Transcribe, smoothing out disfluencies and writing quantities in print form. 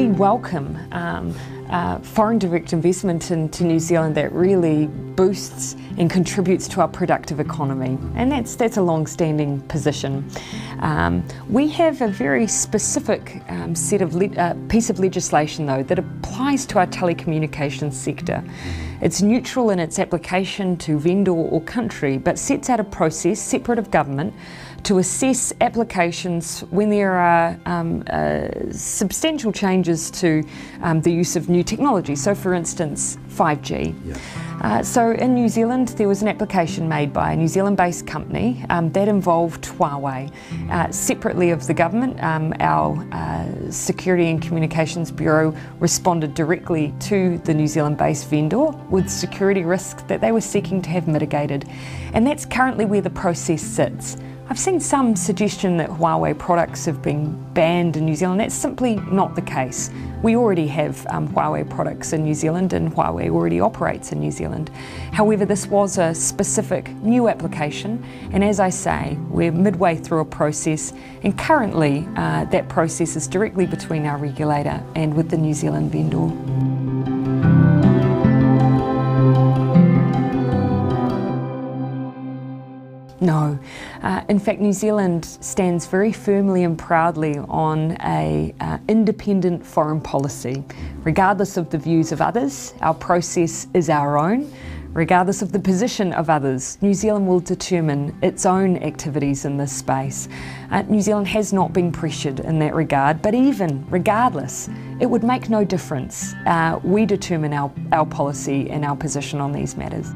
we welcome foreign direct investment into New Zealand that really boosts and contributes to our productive economy, and that's a long-standing position. We have a very specific piece of legislation though that applies to our telecommunications sector. It's neutral in its application to vendor or country, but sets out a process separate of government to assess applications when there are substantial changes to the use of new technology. So for instance, 5G. Yeah. So in New Zealand there was an application made by a New Zealand-based company that involved Huawei. Separately of the government, our Security and Communications Bureau responded directly to the New Zealand-based vendor with security risks that they were seeking to have mitigated. And that's currently where the process sits. I've seen some suggestion that Huawei products have been banned in New Zealand. That's simply not the case. We already have Huawei products in New Zealand, and Huawei already operates in New Zealand. However, this was a specific new application, and as I say, we're midway through a process, and currently that process is directly between our regulator and with the New Zealand vendor. No. In fact, New Zealand stands very firmly and proudly on an independent foreign policy. Regardless of the views of others, our process is our own. Regardless of the position of others, New Zealand will determine its own activities in this space. New Zealand has not been pressured in that regard, but even regardless, it would make no difference. We determine our policy and our position on these matters.